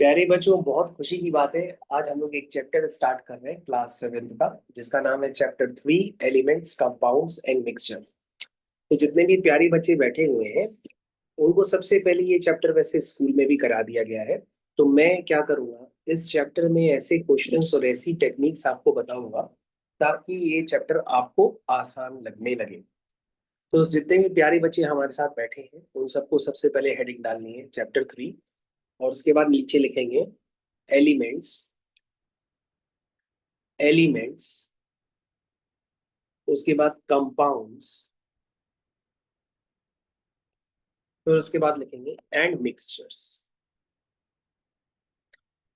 प्यारे बच्चों, बहुत खुशी की बात है। आज हम लोग एक चैप्टर स्टार्ट कर रहे हैं क्लास 7 का, जिसका नाम है chapter 3, elements, compounds and mixture. तो जितने भी प्यारे बच्चे बैठे हुए हैं उनको सबसे पहले ये चैप्टर वैसे स्कूल में भी करा दिया गया है। तो मैं क्या करूँगा, इस चैप्टर में ऐसे क्वेश्चंस और ऐसी टेक्निक्स आपको बताऊंगा ताकि ये चैप्टर आपको आसान लगने लगे। तो जितने भी प्यारे बच्चे हमारे साथ बैठे हैं उन सबको सबसे पहले हेडिंग डालनी है चैप्टर 3, और उसके बाद नीचे लिखेंगे एलिमेंट्स। एलिमेंट्स, उसके बाद कंपाउंड्स, फिर उसके बाद लिखेंगे एंड मिक्सचर्स।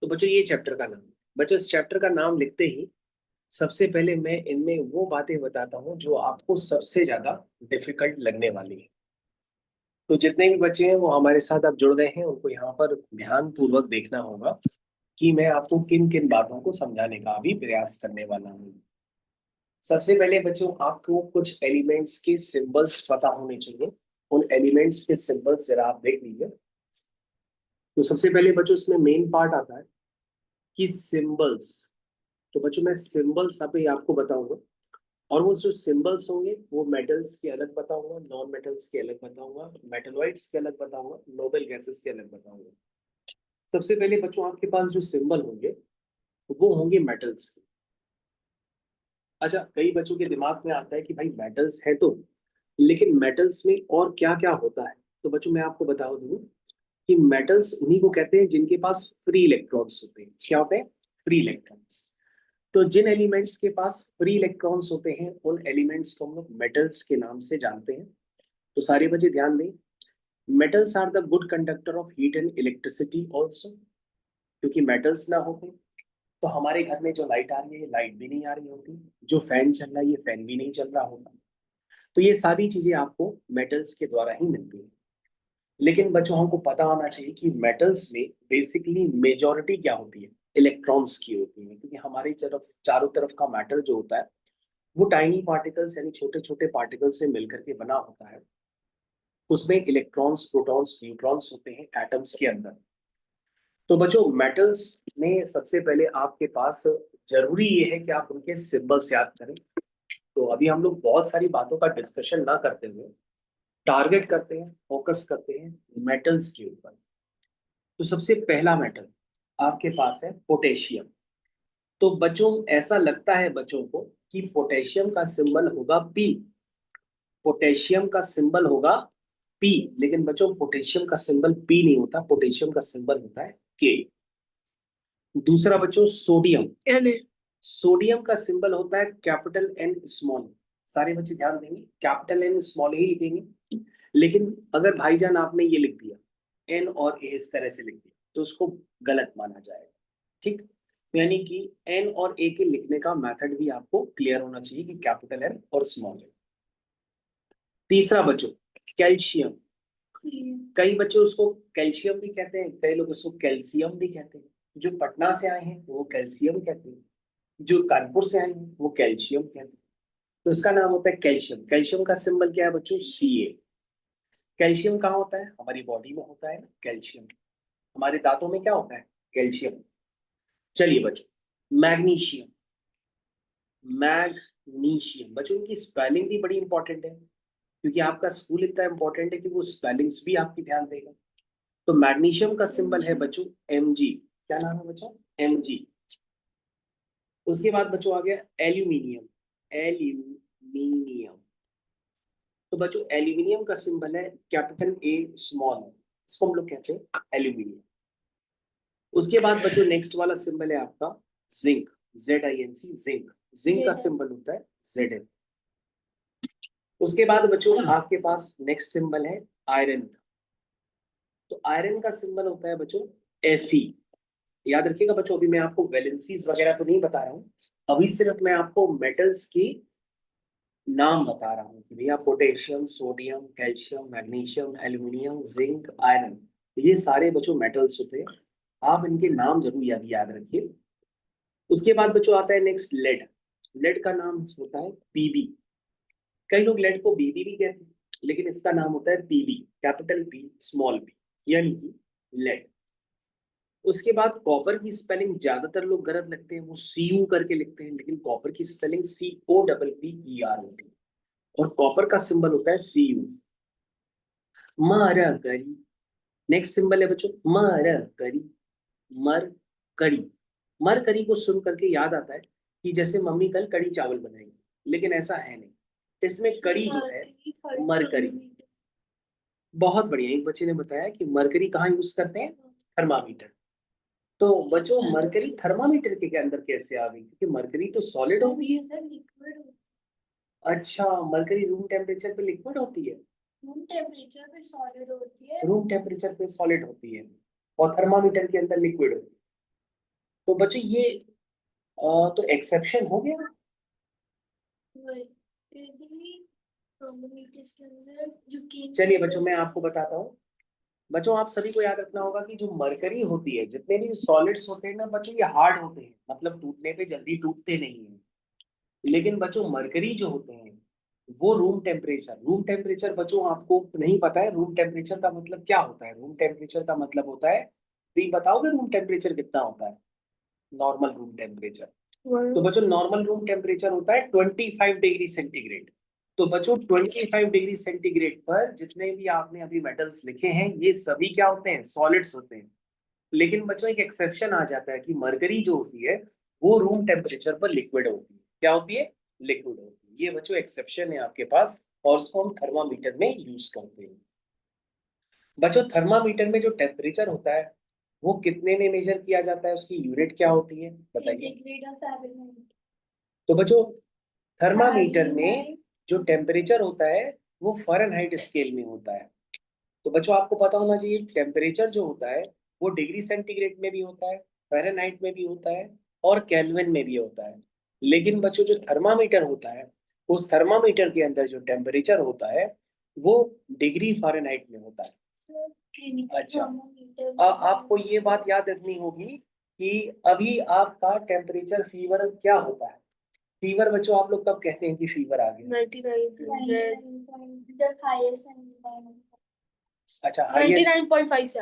तो बच्चों ये चैप्टर का नाम है। बच्चों इस चैप्टर का नाम लिखते ही सबसे पहले मैं इनमें वो बातें बताता हूँ जो आपको सबसे ज्यादा डिफिकल्ट लगने वाली है। तो जितने भी बच्चे हैं वो हमारे साथ अब जुड़ गए हैं, उनको यहाँ पर ध्यान पूर्वक देखना होगा कि मैं आपको किन किन बातों को समझाने का भी प्रयास करने वाला हूँ। सबसे पहले बच्चों आपको कुछ एलिमेंट्स के सिंबल्स पता होने चाहिए। उन एलिमेंट्स के सिंबल्स जरा आप देख लीजिए। तो सबसे पहले बच्चों इसमें मेन पार्ट आता है कि सिंबल्स। तो बच्चों मैं सिंबल्स अभी आपको बताऊंगा, और वो जो सिंबल्स होंगे वो मेटल्स के अलग बताऊंगा, नॉन मेटल्स के अलग बताऊंगा, मेटलॉइड्स के अलग बताऊंगा, नोबल गैसेस के अलग बताऊंगा। सबसे पहले बच्चों आपके पास जो सिंबल होंगे वो होंगे मेटल्स के। अच्छा, कई बच्चों के दिमाग में आता है कि भाई मेटल्स है तो, लेकिन मेटल्स में और क्या क्या होता है। तो बच्चों मैं आपको बता दूं कि मेटल्स उन्हीं को कहते हैं जिनके पास फ्री इलेक्ट्रॉन्स होते हैं। क्या होते हैं? Free electrons. तो जिन एलिमेंट्स के पास फ्री इलेक्ट्रॉन्स होते हैं उन एलिमेंट्स को हम लोग मेटल्स के नाम से जानते हैं। तो सारे बच्चे ध्यान दें, metals are the good conductor of heat and electricity also. क्योंकि मेटल्स ना होते तो हमारे घर में जो लाइट आ रही है लाइट भी नहीं आ रही होती, जो फैन चल रहा है ये फैन भी नहीं चल रहा होता। तो ये सारी चीजें आपको मेटल्स के द्वारा ही मिलती है। लेकिन बच्चों हमको पता होना चाहिए कि मेटल्स में बेसिकली मेजॉरिटी क्या होती है, इलेक्ट्रॉन्स की होती है। क्योंकि हमारी तरफ चारों तरफ का मैटर जो होता है वो टाइनी पार्टिकल्स यानी छोटे छोटे पार्टिकल से मिलकर के बना होता है। उसमें इलेक्ट्रॉन्स, प्रोटॉन्स, न्यूट्रॉन्स होते हैं एटम्स के अंदर। तो बच्चों मेटल्स में सबसे पहले आपके पास जरूरी ये है कि आप उनके सिंबल्स याद करें। तो अभी हम लोग बहुत सारी बातों का डिस्कशन ना करते हुए टारगेट करते हैं, फोकस करते हैं मेटल्स के ऊपर। तो सबसे पहला मेटल आपके पास है पोटेशियम। तो बच्चों ऐसा लगता है बच्चों को कि पोटेशियम का सिंबल होगा पी, पोटेशियम का सिंबल होगा पी। लेकिन बच्चों पोटेशियम का सिंबल पी नहीं होता, पोटेशियम का सिंबल होता है के। दूसरा बच्चों सोडियम। सोडियम का सिंबल होता है कैपिटल एन स्मॉल। सारे बच्चे ध्यान देंगे, कैपिटल एन स्मॉल ही लिखेंगे। लेकिन अगर भाईजान आपने ये लिख दिया एन और ए इस तरह से लिख दिया तो उसको गलत माना जाएगा। ठीक, तो यानी कि एन और ए के लिखने का मेथड भी आपको क्लियर होना चाहिए कि कैपिटल एन और स्मॉल एन। तीसरा बच्चों कैल्शियम। कई बच्चे उसको कैल्शियम भी कहते हैं, कई लोग उसको कैल्शियम भी कहते हैं। जो पटना से आए हैं वो कैल्शियम कहते हैं, जो कानपुर से आए हैं वो कैल्शियम कहते हैं। तो इसका नाम होता है कैल्शियम। कैल्शियम का सिंबल क्या है बच्चों? सी ए। कैल्शियम कहाँ होता है? हमारी बॉडी में होता है कैल्शियम। हमारे दांतों में क्या होता है? कैल्शियम। चलिए बच्चों मैग्नीशियम। मैग्नीशियम बच्चों की स्पेलिंग भी बड़ी इंपॉर्टेंट है, क्योंकि आपका स्कूल इतना इंपॉर्टेंट है कि वो स्पेलिंग्स भी आपकी ध्यान देगा। तो मैग्नीशियम का सिंबल है बच्चों एम जी। क्या नाम है बच्चों? M G. उसके बाद बच्चों आ गया एल्यूमिनियम। एल्यूमिनियम। तो बच्चों एल्यूमिनियम का सिंबल है कैपिटल ए स्मॉल, इसको हम लोग कहते हैं एल्यूमिनियम। उसके बाद बच्चों नेक्स्ट वाला सिंबल है आपका zinc. Z I N C, zinc. Zinc का सिंबल होता है जेड एन। उसके बाद बच्चों आपके पास नेक्स्ट सिंबल है आयरन। तो आयरन का सिंबल होता है बच्चों Fe। याद रखिएगा बच्चों, अभी मैं आपको वैलेंसीज वगैरह तो नहीं बता रहा हूँ, अभी सिर्फ मैं आपको मेटल्स की नाम बता रहा हूँ कि भैया potassium, sodium, calcium, magnesium, aluminium, zinc, iron, ये सारे बच्चों मेटल्स होते हैं। आप इनके नाम जरूर याद रखिए। उसके बाद बच्चों आता है नेक्स्ट लेड। लेड का नाम होता है पीबी। कई लोग लेड को बीबी भी कहते हैं, लेकिन इसका नाम होता है PB, capital P small P, यानी कि लेड। उसके बाद कॉपर की स्पेलिंग ज्यादातर लोग गलत लिखते हैं, वो CU करके लिखते हैं, लेकिन कॉपर की स्पेलिंग COPPER होती है और कॉपर का सिंबल होता है CU। मरकरी, नेक्स्ट सिंबल है बच्चों मरकरी, मरकरी। मरकरी को सुन करके याद आता है कि जैसे मम्मी कल कड़ी चावल बनाएंगी, लेकिन ऐसा है नहीं, इसमें कड़ी जो है मरकरी। बहुत बढ़िया, एक बच्चे ने बताया कि मरकरी कहाँ यूज करते हैं, थर्मामीटर। तो बच्चों मरकरी थर्मामीटर के अंदर कैसे आ गई, क्योंकि मरकरी तो सॉलिड होती है। अच्छा, मरकरी रूम टेम्परेचर पे लिक्विड होती है, रूम टेम्परेचर पे सॉलिड होती है, रूम टेम्परेचर पे सॉलिड होती है और थर्मामीटर के अंदर लिक्विड होती है। तो बच्चों ये तो एक्सेप्शन हो गया। चलिए बच्चों मैं आपको बताता हूँ। बच्चों आप सभी को याद रखना होगा कि जो मरकरी होती है, जितने भी सॉलिड्स होते हैं ना बच्चों, ये हार्ड होते हैं, मतलब टूटने पे जल्दी टूटते नहीं है। लेकिन बच्चों मरकरी जो होते हैं वो रूम टेम्परेचर बच्चों आपको नहीं पता है, रूम टेम्परेचर का मतलब क्या होता है। रूम टेम्परेचर का मतलब होता है, भी बताओगे रूम टेम्परेचर कितना होता है, नॉर्मल रूम टेम्परेचर। तो बच्चों नॉर्मल रूम टेम्परेचर होता है 25 डिग्री सेंटीग्रेड। तो बच्चों 25 डिग्री सेंटीग्रेड पर जितने भी आपने अभी मेटल्स लिखे हैं ये सभी क्या होते हैं, सॉलिड्स होते हैं। लेकिन बच्चों एक एक्सेप्शन आ जाता है कि मरकरी जो होती है वो रूम टेम्परेचर पर लिक्विड होती है। क्या होती है, लिक्विड होती है। ये बच्चों एक्सेप्शन है आपके पास और उसको हम थर्मामीटर में यूज करते हैं। बच्चों थर्मामीटर में जो टेम्परेचर होता है वो कितने में मेजर किया जाता है, उसकी यूनिट क्या होती है बताइए। तो बच्चों थर्मामीटर में जो टेम्परेचर होता है वो फ़ारेनहाइट स्केल में होता है। तो बच्चों आपको पता होना चाहिए टेम्परेचर जो होता है वो डिग्री सेंटीग्रेड में भी होता है, फ़ारेनहाइट में भी होता है और केल्विन में भी होता है। लेकिन बच्चों जो थर्मामीटर होता है उस थर्मामीटर के अंदर जो टेम्परेचर होता है वो डिग्री फ़ारेनहाइट में होता है। अच्छा, आपको ये बात याद रखनी होगी कि अभी आपका टेम्परेचर फीवर क्या होता है। फीवर बच्चों आप लोग कब कहते हैं कि फीवर आ गया, 99 अच्छा 99.5 से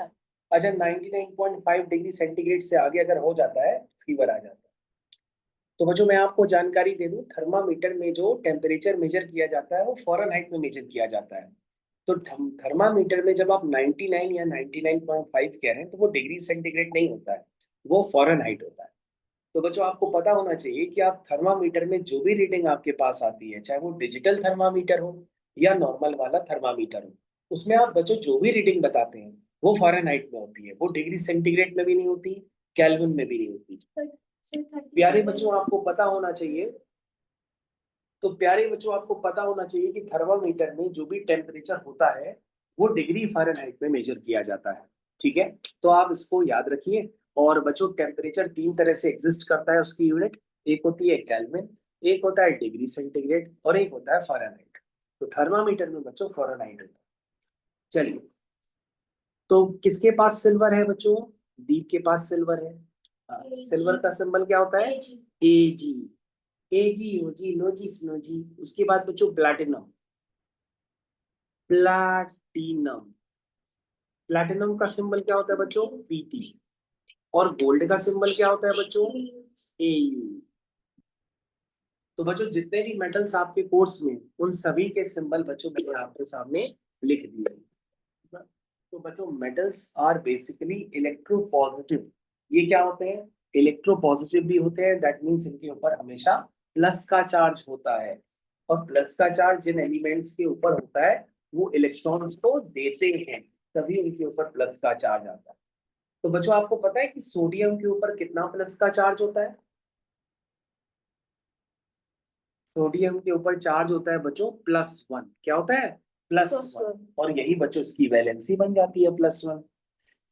अच्छा 99.5 डिग्री सेंटीग्रेड से आगे अगर हो जाता है फीवर आ जाता है। तो बच्चों मैं आपको जानकारी दे दूं, थर्मामीटर में जो टेम्परेचर मेजर किया जाता है वो फ़ारेनहाइट में मेजर किया जाता है। तो थर्मामीटर में जब आप 99 या 99.5 कह रहे हैं तो वो डिग्री सेंटीग्रेड नहीं होता है, वो फ़ारेनहाइट होता है। तो बच्चों आपको पता होना चाहिए कि आप थर्मामीटर में जो भी रीडिंग आपके पास आती है, चाहे वो डिजिटल थर्मामीटर हो या नॉर्मल वाला थर्मामीटर हो, उसमें आप बच्चों जो भी रीडिंग बताते हैं वो फ़ारेनहाइट में होती है, वो डिग्री सेंटीग्रेड में भी नहीं होती, केल्विन में भी नहीं होती। प्यारे बच्चों आपको पता होना चाहिए, तो प्यारे बच्चों आपको पता होना चाहिए कि थर्मामीटर में जो भी टेम्परेचर होता है वो डिग्री फ़ारेनहाइट में मेजर किया जाता है। ठीक है, तो आप इसको याद रखिए। और बच्चों टेम्परेचर तीन तरह से एग्जिस्ट करता है, उसकी यूनिट एक होती है केल्विन, एक होता है डिग्री सेंटीग्रेड और एक होता है फ़ारेनहाइट। तो थर्मामीटर में बच्चों फ़ारेनहाइट होता है। चलिए, तो किसके पास सिल्वर है बच्चों, दीप के पास सिल्वर है। सिल्वर का सिंबल क्या होता है, AG। AG ओ जी, नो जी, स्नो जी। उसके बाद बच्चों प्लैटिनम, प्लैटिनम, प्लैटिनम का सिंबल क्या होता है बच्चों, PT। और गोल्ड का सिंबल क्या होता है बच्चों, AU। तो बच्चों जितने भी मेटल्स आपके कोर्स में उन सभी के सिंबल बच्चों मैंने आपके सामने लिख दिए। तो बच्चों मेटल्स आर बेसिकली इलेक्ट्रोपॉजिटिव। ये क्या होते हैं, इलेक्ट्रोपॉजिटिव भी होते हैं, दैट मीन्स इनके ऊपर हमेशा प्लस का चार्ज होता है। और प्लस का चार्ज जिन एलिमेंट्स के ऊपर होता है वो इलेक्ट्रॉन्स को देते हैं, तभी उनके ऊपर प्लस का चार्ज आता है। तो बच्चों आपको पता है कि सोडियम के ऊपर कितना प्लस का चार्ज होता है, सोडियम के ऊपर चार्ज होता है बच्चों +1। क्या होता है, +1। और यही बच्चों इसकी वैलेंसी बन जाती है +1।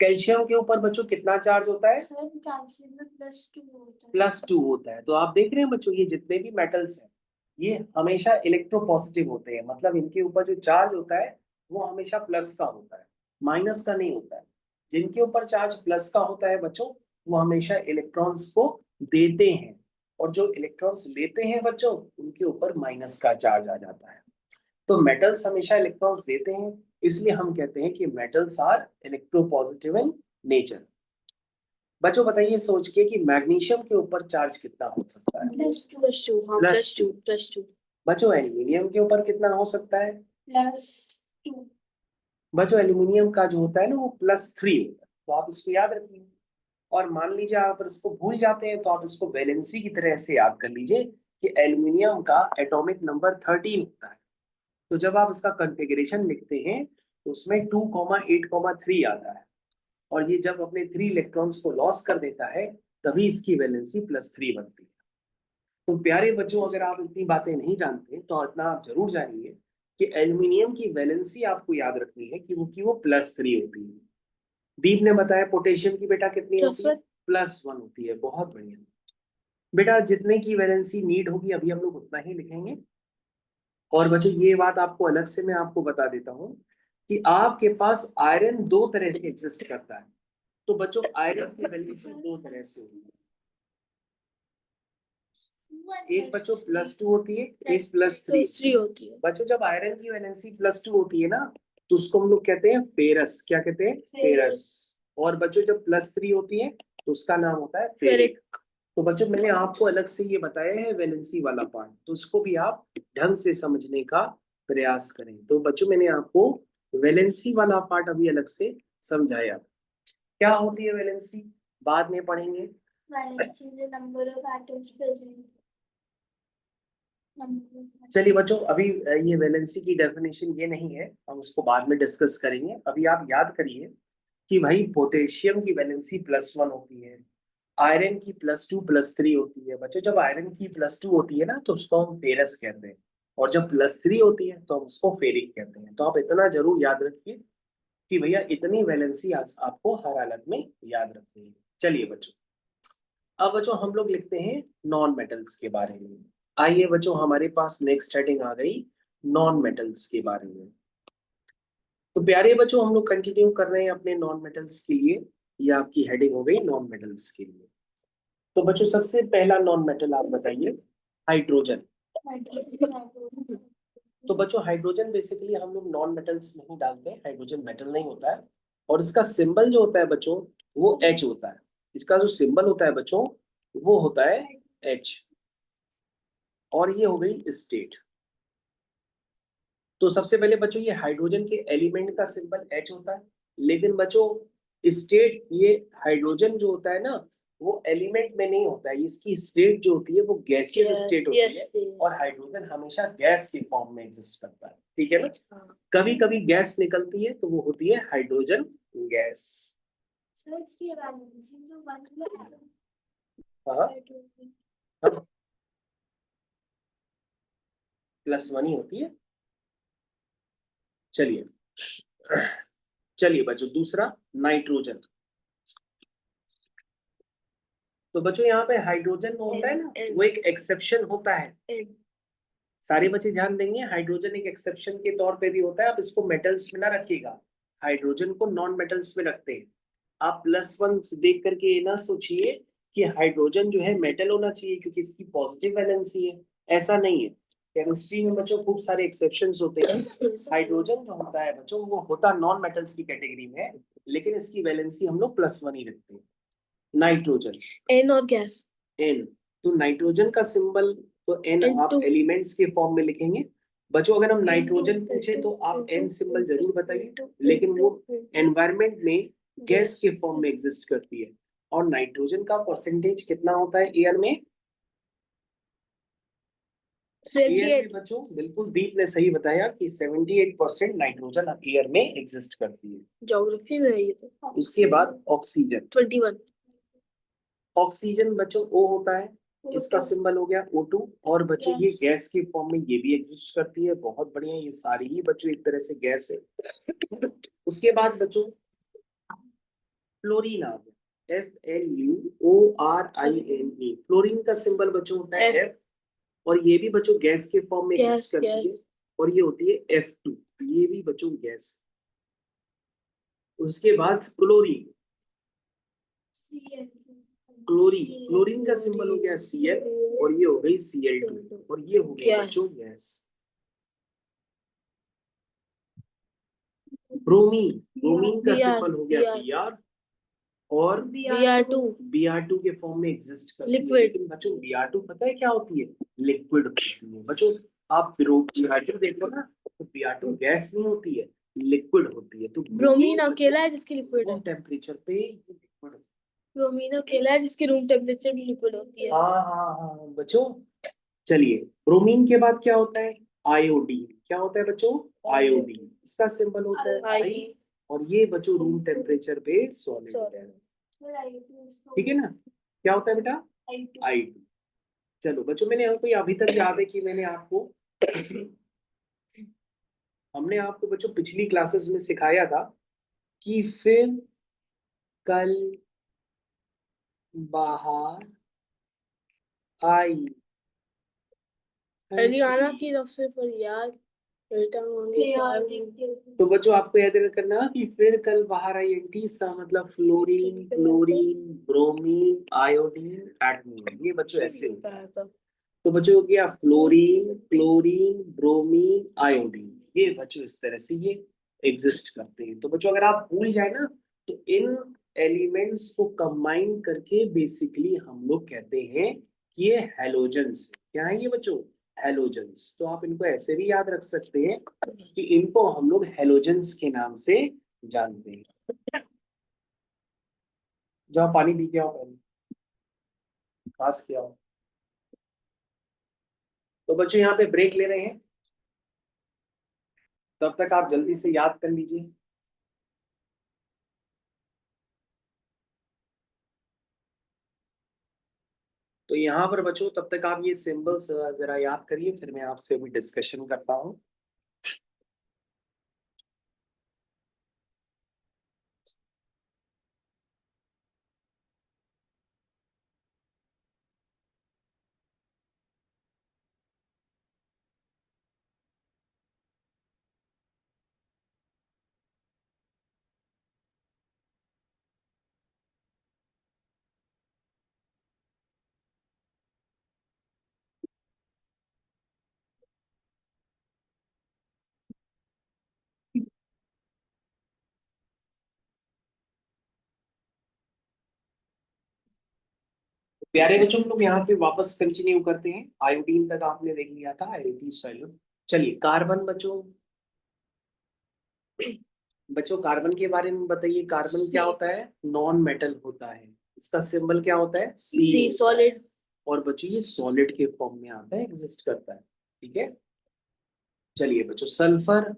कैल्शियम के ऊपर बच्चों कितना चार्ज होता है, कैल्शियम में +2 होता है। +2 होता है। तो आप देख रहे हैं बच्चों ये जितने भी मेटल्स हैं ये हमेशा इलेक्ट्रोपॉजिटिव होते हैं, मतलब इनके ऊपर जो चार्ज होता है वो हमेशा प्लस का होता है, माइनस का नहीं होता है। जिनके ऊपर चार्ज प्लस का होता है बच्चों वो हमेशा इलेक्ट्रॉन्स को देते हैं, और जो इलेक्ट्रॉन्स लेते हैं बच्चों उनके ऊपर माइनस का चार्ज आ जाता है। तो मेटल्स हमेशा इलेक्ट्रॉन्स देते हैं, इसलिए हम कहते हैं कि metals are electropositive in nature. बच्चों बताइए सोच के कि मैग्नीशियम के ऊपर चार्ज कितना हो सकता है? +2 हाँ Plus +2 बच्चों एल्यूमिनियम के ऊपर कितना हो सकता है? +2 बच्चों एल्यूमिनियम का जो होता है ना वो +3 होता है, तो आप इसको याद रखिए। और मान लीजिए आप इसको भूल जाते हैं तो आप इसको वैलेंसी की तरह से याद कर लीजिए कि एल्यूमिनियम का एटॉमिक नंबर 13 होता है। तो जब आप इसका कॉन्फ़िगरेशन लिखते हैं तो उसमें 2,8,3 आता है, और ये जब अपने 3 इलेक्ट्रॉन्स को लॉस कर देता है तभी इसकी वैलेंसी +3 बनती है। तो प्यारे बच्चों, अगर आप इतनी बातें नहीं जानते तो इतना आप जरूर जानिए कि एल्यूमिनियम की वैलेंसी आपको याद रखनी है कि वो +3 होती है। दीप ने बताया पोटेशियम की बेटा कितनी होती है? +1 होती है। बहुत बढ़िया बेटा, जितने की वैलेंसी नीड होगी अभी हम लोग उतना ही लिखेंगे। और बच्चों ये बात आपको अलग से मैं आपको बता देता हूँ कि आपके पास आयरन दो तरह से एग्जिस्ट करता है। तो बच्चों आयरन की वैलेंसी दो तरह से होती है, एक बच्चों +2 होती है, एक +3 होती है। बच्चों जब आयरन की वैलेंसी +2 होती है ना तो उसको हम लोग कहते हैं फेरस। क्या कहते हैं? फेरस। और बच्चों जब +3 होती है तो उसका नाम होता है फेरिक। तो बच्चों मैंने आपको अलग से ये बताया है वैलेंसी वाला पार्ट, तो इसको भी आप ढंग से समझने का प्रयास करें। तो बच्चों मैंने आपको वैलेंसी वाला पार्ट अभी अलग से समझाया। क्या होती है वैलेंसी बाद में पढ़ेंगे। Valency is the number of atoms present. चलिए बच्चों, अभी ये वैलेंसी की डेफिनेशन ये नहीं है, हम उसको बाद में डिस्कस करेंगे। अभी आप याद करिए कि भाई पोटेशियम की वैलेंसी +1 होती है, आयरन की +2 +3 होती है। बच्चों जब आयरन की +2 होती है ना तो उसको हम फेरस कहते हैं, और जब +3 होती है तो हम उसको फेरिक कहते हैं। तो आप इतना जरूर याद रखिए कि भैया इतनी वैलेंसी आपको हर हालत में याद रखनी है। चलिए बच्चों, अब बच्चों हम लोग लिखते हैं नॉन मेटल्स के बारे में। आइए बच्चों, हमारे पास नेक्स्ट हेडिंग आ गई नॉन मेटल्स के बारे में। तो प्यारे बच्चों, हम लोग कंटिन्यू कर रहे हैं अपने नॉन मेटल्स के लिए। ये आपकी हेडिंग हो गई नॉन मेटल्स के लिए। तो बच्चों सबसे पहला नॉन मेटल आप बताइए। हाइड्रोजन। तो बच्चों हाइड्रोजन बेसिकली हम लोग नॉन मेटल्स नहीं डालते, हाइड्रोजन मेटल नहीं होता है। और इसका सिंबल जो होता है बच्चों वो H होता है। इसका जो सिंबल होता है बच्चों वो होता है H। और ये हो गई स्टेट। तो सबसे पहले बच्चों ये हाइड्रोजन के एलिमेंट का सिंबल H होता है, लेकिन बच्चों स्टेट, ये हाइड्रोजन जो होता है ना वो एलिमेंट में नहीं होता है, इसकी स्टेट जो होती है वो गैसियस स्टेट होती है। और हाइड्रोजन हमेशा गैस के फॉर्म में एग्जिस्ट करता है, ठीक है ना। कभी कभी गैस निकलती है तो वो होती है हाइड्रोजन गैस। हाँ, +1 ही होती है। चलिए चलिए बच्चों, दूसरा नाइट्रोजन। तो बच्चों यहाँ पे हाइड्रोजन होता है ना वो एक एक्सेप्शन होता है। सारे बच्चे ध्यान देंगे, हाइड्रोजन एक एक्सेप्शन के तौर पे भी होता है। आप इसको मेटल्स में ना रखिएगा, हाइड्रोजन को नॉन मेटल्स में रखते हैं। आप +1 देख करके ये ना सोचिए कि हाइड्रोजन जो है मेटल होना चाहिए क्योंकि इसकी पॉजिटिव वैलेंसी है, ऐसा नहीं है। केमिस्ट्री में बच्चों खूब सारे एक्सेप्शंस होते हैं। हाइड्रोजन जो होता है बच्चों वो होता नॉन मेटल्स की कैटेगरी में है, लेकिन इसकी वैलेंसी हम लोग +1 ही रखते हैं। नाइट्रोजन N और गैस N। तो नाइट्रोजन का सिंबल तो N आप एलिमेंट्स के फॉर्म में लिखेंगे। बच्चों अगर हम नाइट्रोजन पूछे तो आप N सिंबल जरूर बताइए, लेकिन वो एनवायरमेंट में गैस के फॉर्म में एग्जिस्ट करती है। और नाइट्रोजन का परसेंटेज कितना होता है एयर में? एयर में बच्चों बिल्कुल दीप ने सही बताया कि 78% नाइट्रोजन एयर में एग्जिस्ट करती है। ज्योग्राफी में है ये तो। उसके बाद ऑक्सीजन। 21 ऑक्सीजन बच्चों O होता है, इसका सिंबल हो गया O2। और बच्चों ये गैस के फॉर्म में ये भी एग्जिस्ट करती है। बहुत बढ़िया, ये सारी ही बच्चों एक तरह से गैस है। उसके बाद बच्चों फ्लोरीन आ गया, FLUORINE। फ्लोरीन का सिंबल बच्चों होता है F, और ये भी बच्चों गैस के फॉर्म में एग्जिस्ट करती है, और ये होती है F2। ये भी बच्चों गैस। उसके बाद क्लोरीन। क्लोरीन का सिंबल हो गया Cl, और ये हो गई Cl2, और ये हो गया बच्चों गैस। ब्रोमीन। ब्रोमीन का सिंबल हो गया Br, और Br2 के फॉर्म में एग्जिस्ट करती है। Liquid. लेकिन बच्चों Br2 पता है क्या होती है? लिक्विड होती है। बच्चों आप Br2 देखो ना, तो Br2 गैस नहीं होती है, लिक्विड होती है। तो ब्रोमीन अकेला है जिसकी लिक्विड है। रूम टेम्परेचर पे लिक्विड। ब्रोमीन अकेला है जिसकी रूम टेम्परेचर भी लिक्विड होती है। हाँ बच्चों, चलिए ब्रोमीन के बाद क्या होता है? आयोडीन। क्या होता है बच्चों? आयोडीन। इसका सिंबल होता है आई। और ये बच्चों रूम टेम्परेचर पे सॉलिड है। ठीक है ना? क्या होता है बेटा? I2। चलो बच्चों, मैंने आपको अभी तक याद है कि मैंने आपको हमने आपको बच्चों पिछली क्लासेस में सिखाया था कि फिर कल बाहर आई हरियाणा की तरफ से फरियाद तो बच्चों आपको याद करना कि फिर कल बाहर आई एंटी, इसका मतलब फ्लोरीन, क्लोरीन, ब्रोमीन, आयोडीन, एडमीन। ये बच्चों ऐसे होता है। तो बच्चों हो गया फ्लोरीन, क्लोरीन, ब्रोमीन, आयोडीन। ये बच्चों इस तरह से ये एग्जिस्ट करते हैं। तो बच्चों अगर आप भूल जाए ना, तो इन एलिमेंट्स को कंबाइन करके बेसिकली हम लोग कहते हैं कि ये हैलोजेंस। क्या है ये बच्चों? हैलोजेंस। तो आप इनको ऐसे भी याद रख सकते हैं कि इनको हम लोग हैलोजेंस के नाम से जानते हैं। जाओ पानी पी के आओ, पहले पास किया हो। तो बच्चों यहाँ पे ब्रेक ले रहे हैं, तब तक आप जल्दी से याद कर लीजिए। तो यहाँ पर बच्चों तब तक आप ये सिंबल्स जरा याद करिए, फिर मैं आपसे अभी डिस्कशन करता हूँ। प्यारे बच्चों, हम लोग यहाँ पे वापस कंटिन्यू करते हैं। आयोडीन तक आपने देख लिया था, आयोडीन सॉल्यूट। चलिए कार्बन बच्चों, बच्चों कार्बन के बारे में बताइए। कार्बन क्या होता है? नॉन मेटल होता है। इसका सिंबल क्या होता है? सी सॉलिड। और बच्चों ये सॉलिड के फॉर्म में आता है, एग्जिस्ट करता है। ठीक है। चलिए बच्चों सल्फर,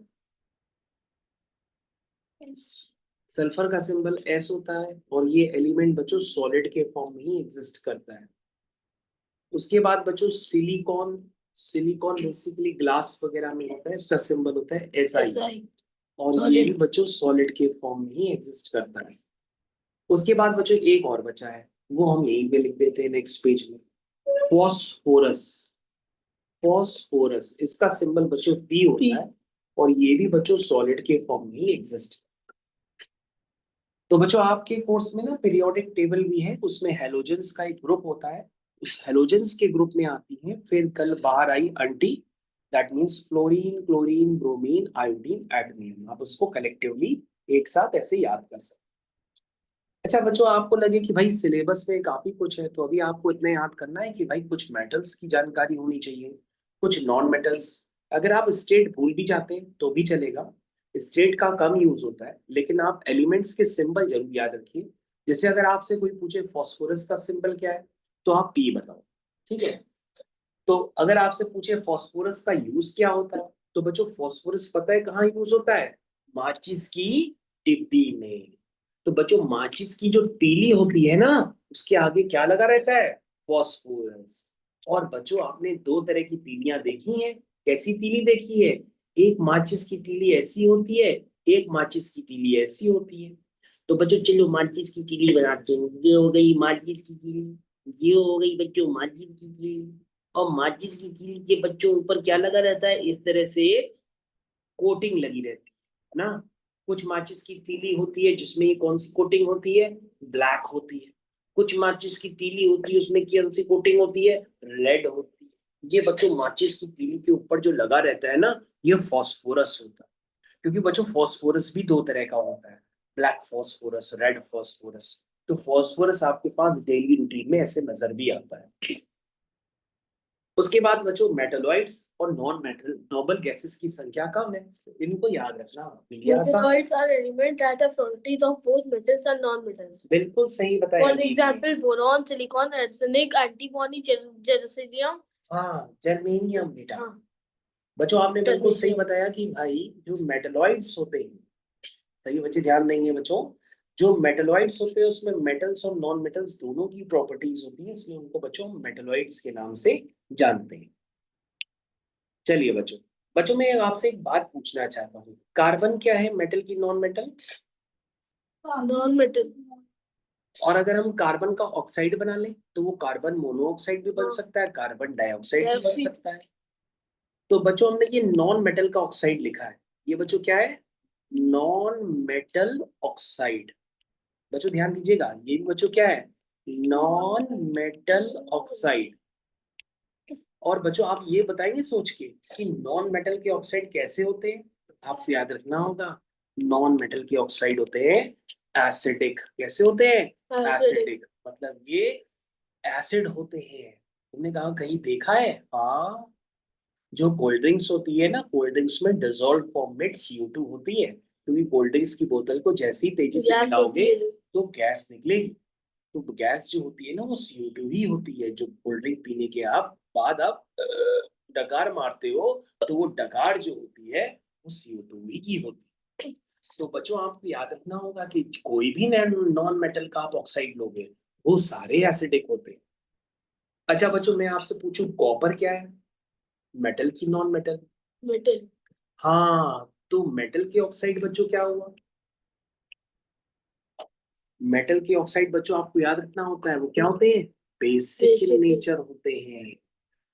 सल्फर का सिंबल एस होता है और ये एलिमेंट बच्चों सॉलिड के फॉर्म में ही एग्जिस्ट करता है। उसके बाद बच्चों सिलिकॉन, सिलिकॉन बेसिकली ग्लास वगैरह में होता है, इसका सिंबल होता है SI। और ये भी बच्चों सॉलिड के फॉर्म में ही एग्जिस्ट करता है। उसके बाद बच्चों एक और बचा है, वो हम यहीं पे लिख देते हैं नेक्स्ट पेज में। फॉस्फोरस, फॉस्फोरस इसका सिंबल बच्चों P होता है और ये भी बच्चों सॉलिड के फॉर्म में ही एग्जिस्ट। तो बच्चों आपके कोर्स में ना पीरियोडिक टेबल भी है, उसमें हेलोजेंस का एक ग्रुप होता है। उस हेलोजेंस के ग्रुप में आती है फिर कल बाहर आई अंटी, that means fluorine, chlorine, bromine, iodine, एडमीन। आप उसको कलेक्टिवली एक साथ ऐसे याद कर सकते हैं। अच्छा बच्चों, आपको लगे कि भाई सिलेबस में काफी कुछ है, तो अभी आपको इतना याद करना है कि भाई कुछ मेटल्स की जानकारी होनी चाहिए, कुछ नॉन मेटल्स। अगर आप स्टेट भूल भी जाते हैं तो भी चलेगा, स्टेट का कम यूज होता है, लेकिन आप एलिमेंट्स के सिंबल जरूर याद रखिए। जैसे अगर आपसे कोई पूछे फॉस्फोरस का सिंबल क्या है, तो आप P बताओ। ठीक है। तो अगर आपसे पूछे फॉस्फोरस का यूज क्या होता है, तो बच्चों फॉस्फोरस पता है कहाँ यूज होता है? माचिस की डिब्बी में। तो बच्चों माचिस की जो तीली होती है ना, उसके आगे क्या लगा रहता है? फॉस्फोरस। और बच्चों आपने दो तरह की तीलियां देखी हैं। कैसी तीली देखी है? एक माचिस की तीली ऐसी होती है, एक माचिस की तीली ऐसी होती है। तो बच्चों चलो माचिस की तीली बनाते हैं। ये हो गई माचिस की तीली, ये हो गई बच्चों माचिस की तीली। और माचिस की तीली के बच्चों ऊपर क्या लगा रहता है? इस तरह से कोटिंग लगी रहती है ना। कुछ माचिस की तीली होती है जिसमें ये कौन सी कोटिंग होती है? ब्लैक होती है। कुछ माचिस की तीली होती है उसमें कौन सी कोटिंग होती है? रेड होती है। ये बच्चों माचिस की तीली के ऊपर जो लगा रहता है ना, ये फॉस्फोरस होता है। क्योंकि बच्चों फॉस्फोरस भी दो तरह का होता है, ब्लैक फॉस्फोरस, रेड फॉस्फोरस। तो फॉस्फोरस आपके पास डेली रूटीन में ऐसे नजर भी आता है। उसके बाद बच्चों मेटलॉइड्स और नॉन मेटल नोबल गैसेस की संख्या कम है, इनको याद रखना ये आसान। Metalloids are elements that have properties of both metals and non-metals. बिल्कुल सही बताया For दीदी। example, boron, silicon, arsenic, antimony, germanium. हाँ जर्मेनियम बेटा। हाँ, बच्चों आपने बिल्कुल सही Germanium. बताया कि भाई जो मेटलॉइड्स होते हैं, सही बच्चे ध्यान देंगे बच्चों, जो मेटलॉइड्स होते हैं उसमें मेटल्स और नॉन मेटल्स दोनों की प्रॉपर्टीज होती है, इसलिए उनको बच्चों मेटलॉइड्स के नाम से जानते हैं। चलिए बच्चों, बच्चों मैं आपसे एक बात पूछना चाहता हूँ, कार्बन क्या है मेटल की नॉन मेटल? Non-metal. और अगर हम कार्बन का ऑक्साइड बना लें तो वो कार्बन मोनोऑक्साइड भी बन हाँ। सकता है, कार्बन डाइऑक्साइड भी बन Dioxide. सकता है। तो बच्चों हमने ये नॉन मेटल का ऑक्साइड लिखा है, ये बच्चों क्या है? Non metal oxide. बच्चों ध्यान दीजिएगा, ये भी बच्चों क्या है? Non metal oxide. और बच्चों आप ये बताएंगे सोच के कि नॉन मेटल के ऑक्साइड कैसे होते हैं? आपको याद रखना होगा, नॉन मेटल के ऑक्साइड होते हैं एसिडिक। कैसे होते हैं? Acidic. एसिडिक, मतलब ये एसिड होते हैं। तुमने कहा कहीं देखा है? हाँ, जो कोल्ड ड्रिंक्स होती है ना, कोल्ड ड्रिंक्स में डिजोल्व फॉर्म में CO2 होती है, क्योंकि कोल्ड ड्रिंक्स की बोतल को जैसे ही तेजी से Gas हिलाओगे होती है। तो गैस निकलेगी। तो गैस जो होती है ना वो CO2 ही होती है, जो कोल्ड ड्रिंक पीने के आप बाद आप डकार मारते हो, तो वो डकार जो होती है वो CO2 ही की होती है। तो बच्चों आपको याद रखना होगा कि कोई भी नॉन मेटल का आप ऑक्साइड लोगे वो सारे एसिडिक होते हैं। अच्छा बच्चों मैं आपसे पूछूं, कॉपर क्या है? मेटल की नॉन मेटल? Metal. हाँ, तो मेटल के ऑक्साइड बच्चों क्या हुआ? मेटल के ऑक्साइड बच्चों आपको याद रखना होता है वो क्या होते हैं? Basic in Basic. नेचर होते हैं।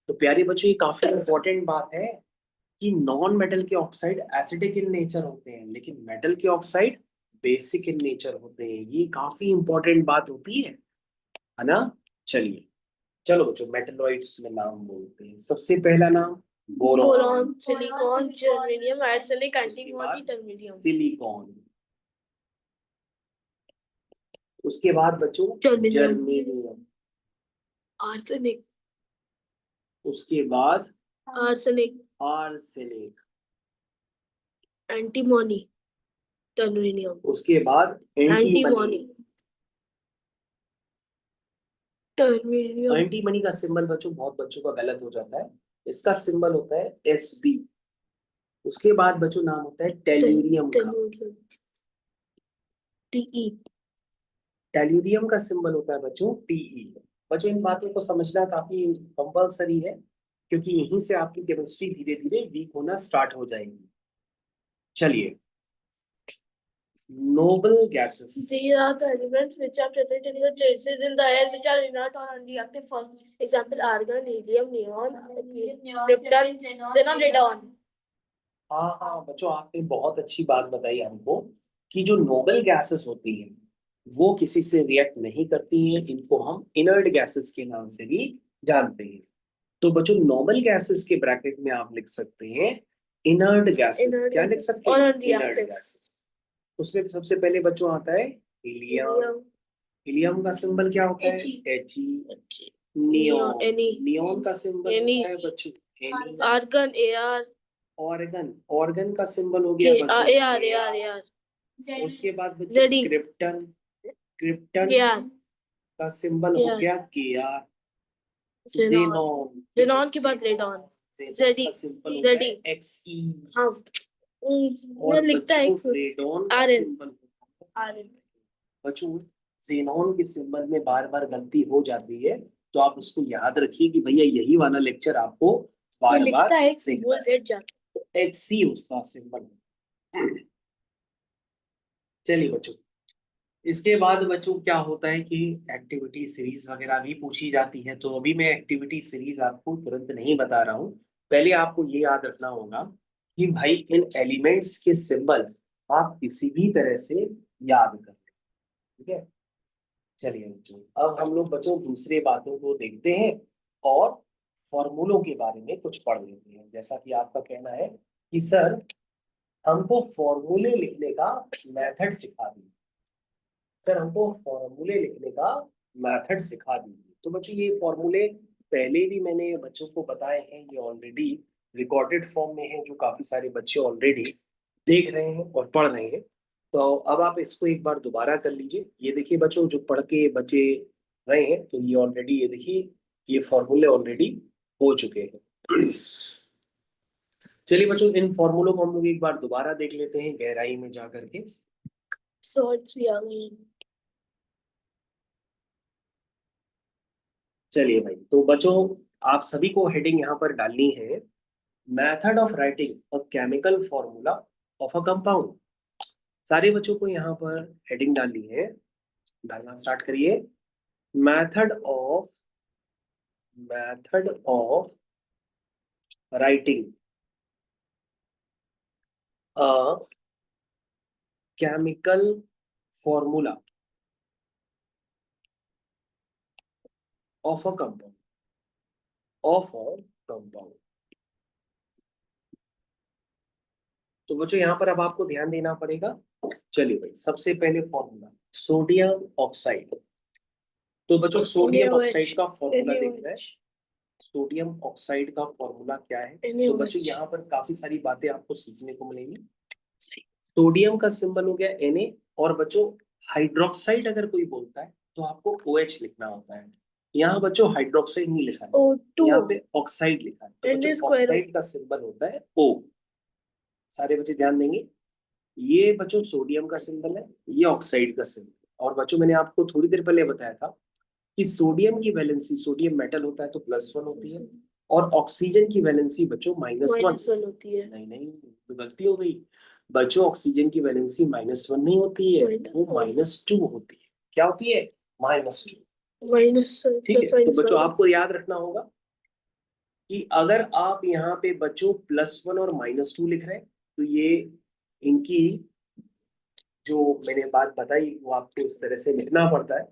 तो प्यारे बच्चों ये काफी इंपॉर्टेंट बात है कि नॉन मेटल के ऑक्साइड एसिडिक इन नेचर होते हैं, लेकिन मेटल के ऑक्साइड बेसिक इन नेचर होते हैं। ये काफी इंपॉर्टेंट बात होती है ना? चलिए, चलो बच्चों मेटलॉइड्स में नाम बोलते हैं। सबसे पहला नाम boron, Boron, silicon, germanium, arsenic, उसके बाद antimony, terbidium. सिलिकॉन, उसके बाद बच्चों Germanium. Germanium, Arsenic. उसके बाद Arsenic. Arsenic, Antimony. Terbidium. उसके बाद एंटीमनी। Antimony. Terbidium. एंटीमनी का सिंबल बच्चों बहुत बच्चों का गलत हो जाता है, इसका सिंबल होता है SB। उसके बाद बच्चों नाम होता है टेल्यूरियम का। Tellurium. Te. टेल्यूरियम का सिंबल होता है बच्चों TE। बच्चों इन बातों को समझना काफी कंपल्सरी है, क्योंकि यहीं से आपकी केमिस्ट्री धीरे धीरे वीक होना स्टार्ट हो जाएगी। चलिए, noble gases. These are the elements which are present in the traces in the air which are inert or unreactive. For example, argon, helium, neon, krypton, xenon, radon. हाँ हाँ बच्चों आपने बहुत अच्छी बात बताई हमको कि जो नोबल गैसेस होती हैं वो किसी से रिएक्ट नहीं करती हैं, इनको हम इनर्ट गैसेस के नाम से भी जानते हैं। तो बच्चों नोबल गैसेस के ब्रैकेट में आप लिख सकते हैं इनर्ट गैसेस। Inert क्या लिख gases सकते or हैं? unreactive. Inert gases. उसमें सबसे पहले बच्चों आता है हीलियम। Helium, हीलियम का सिंबल क्या होता है? He। नियोन, Ni, नियोन का सिंबल Ni, होता है बच्चों Ni। argon, Ar, organ, organ का सिंबल हो गया बच्चों Ar. उसके बाद बच्चों Zd. Krypton, krypton Kr. का सिंबल हो Kr. गया Kr। Xenon. जेनॉन, Xenon के बाद radon. जेनॉन का सिंबल होता Zd. है Xe। हाँ. और लिखता है बच्चों रेडॉन का Rn. सिंबल होता है बच्चों, जेनॉन के सिंबल में बार बार गलती हो जाती है, तो आप उसको याद रखिए कि भैया यही वाला लेक्चर आपको बार बार लिखता है देखना वो Z जाता है। Xe उसका सिंबल। चलिए बच्चों, इसके बाद बच्चों क्या होता है कि एक्टिविटी सीरीज वगैरह भी पूछी जाती है, तो अभी मैं एक्टिविटी सीरीज आपको तुरंत नहीं बता रहा हूँ। पहले आपको ये याद रखना होगा कि भाई इन एलिमेंट्स के सिंबल आप किसी भी तरह से याद कर लें, ठीक है? चलिए बच्चों, अब हम लोग बच्चों दूसरे बातों को देखते हैं और फॉर्मूलों के बारे में कुछ पढ़ लेते हैं। जैसा कि आपका कहना है कि सर हमको फॉर्मूले लिखने का मेथड सिखा दिए, सर हमको फॉर्मूले लिखने का मेथड सिखा दीजिए। तो बच्चों ये फॉर्मूले पहले भी मैंने बच्चों को बताए हैं, ये ऑलरेडी रिकॉर्डेड फॉर्म में है, जो काफी सारे बच्चे ऑलरेडी देख रहे हैं और पढ़ रहे हैं। तो अब आप इसको एक बार दोबारा कर लीजिए। ये देखिए बच्चों, जो पढ़ के बच्चे रहे हैं, तो ये ऑलरेडी, ये देखिए ये फॉर्मूले ऑलरेडी हो चुके हैं। चलिए बच्चों, इन फॉर्मूलों को हम लोग एक बार दोबारा देख लेते हैं गहराई में जा करके। शॉर्ट्स भी आ गई हैं। चलिए भाई, तो बच्चों आप सभी को हेडिंग यहाँ पर डालनी है, method of writing a chemical formula of a compound. सारे बच्चों को यहाँ पर हेडिंग डालनी है, डालना स्टार्ट करिए। Method of writing a chemical formula of a compound. तो बच्चों यहाँ पर अब आपको ध्यान देना पड़ेगा। चलिए भाई, सबसे पहले फॉर्मूला सोडियम ऑक्साइड। तो बच्चों सोडियम ऑक्साइड का फॉर्मूला देखना है। सोडियम ऑक्साइड का फॉर्मूला क्या है? तो बच्चों यहाँ पर काफी सारी बातें आपको सीखने को मिलेंगी। सोडियम का सिंबल हो गया Na, और बच्चों हाइड्रोक्साइड अगर कोई बोलता है तो आपको OH लिखना होता है। यहाँ बच्चों हाइड्रोक्साइड नहीं लिखा है, यहाँ पे ऑक्साइड लिखा है। तो बच्चों ऑक्साइड का सिंबल होता है O। सारे बच्चे ध्यान देंगे, ये बच्चों सोडियम का सिंबल है, ये ऑक्साइड का सिंबल। और बच्चों मैंने आपको थोड़ी देर पहले बताया था कि सोडियम की वैलेंसी, सोडियम मेटल होता है तो +1 होती है, और ऑक्सीजन की वैलेंसी बच्चों -1 होती है। नहीं नहीं, तो गलती हो गई बच्चों, ऑक्सीजन की वैलेंसी -1 नहीं होती है, वो -2 होती है। क्या होती है? -2। ठीक है, तो बच्चों आपको याद रखना होगा कि अगर आप यहाँ पे बच्चों +1 और -2 लिख रहे हैं, तो ये इनकी जो मैंने बात बताई वो आपको इस तरह से लिखना पड़ता है।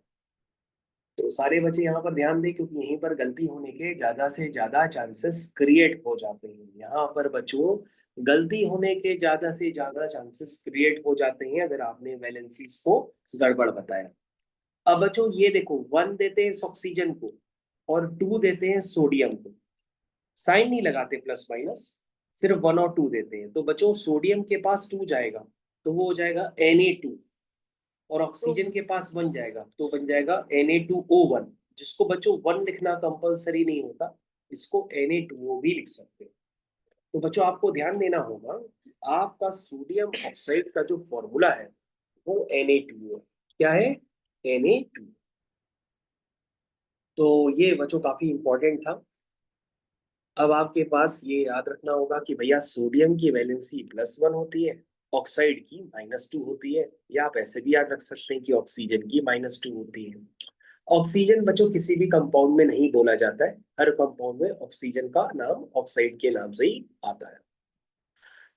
तो सारे बच्चे यहाँ पर ध्यान दें, क्योंकि यहीं पर गलती होने के ज्यादा से ज्यादा चांसेस क्रिएट हो जाते हैं। यहाँ पर बच्चों गलती होने के ज्यादा से ज्यादा चांसेस क्रिएट हो जाते हैं अगर आपने वैलेंसीज को गड़बड़ बताया। अब बच्चों ये देखो, 1 देते हैं ऑक्सीजन को और 2 देते हैं सोडियम को, साइन नहीं लगाते प्लस माइनस, सिर्फ 1 और 2 देते हैं। तो बच्चों सोडियम के पास 2 जाएगा तो वो हो जाएगा Na2, और ऑक्सीजन के पास 1 जाएगा तो बन जाएगा Na2O1, जिसको बच्चों 1 लिखना कंपलसरी नहीं होता, इसको Na2O भी लिख सकते हैं। तो बच्चों आपको ध्यान देना होगा, आपका सोडियम ऑक्साइड का जो फॉर्मूला है वो Na2O है। क्या है? Na2। तो ये बच्चों काफी इंपॉर्टेंट था। अब आपके पास ये याद रखना होगा कि भैया सोडियम की वैलेंसी +1 होती है, ऑक्साइड की -2 होती है, या आप ऐसे भी याद रख सकते हैं कि ऑक्सीजन की -2 होती है। ऑक्सीजन बच्चों किसी भी कंपाउंड में नहीं बोला जाता है, हर कंपाउंड में ऑक्सीजन का नाम ऑक्साइड के नाम से ही आता है।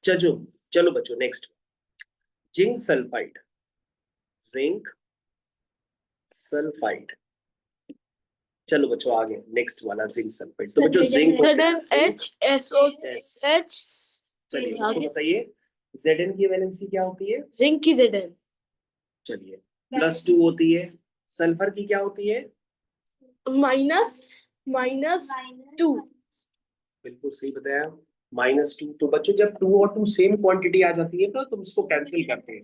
चलो चलो बच्चों, next zinc sulphide. Zinc sulphide, चलो बच्चों आगे नेक्स्ट वाला जिंक सल्फाइड। तो बच्चों जिंक ZnHSOH। चलिए बच्चों बताइए, Zn की वैलेंसी क्या होती है? जिंक की Zn चलिए +2 होती है। सल्फर की क्या होती है? -2। बिल्कुल सही बताया, -2। तो बच्चों जब 2 और 2 सेम क्वांटिटी आ जाती है तो तुम इसको कैंसिल करते हैं।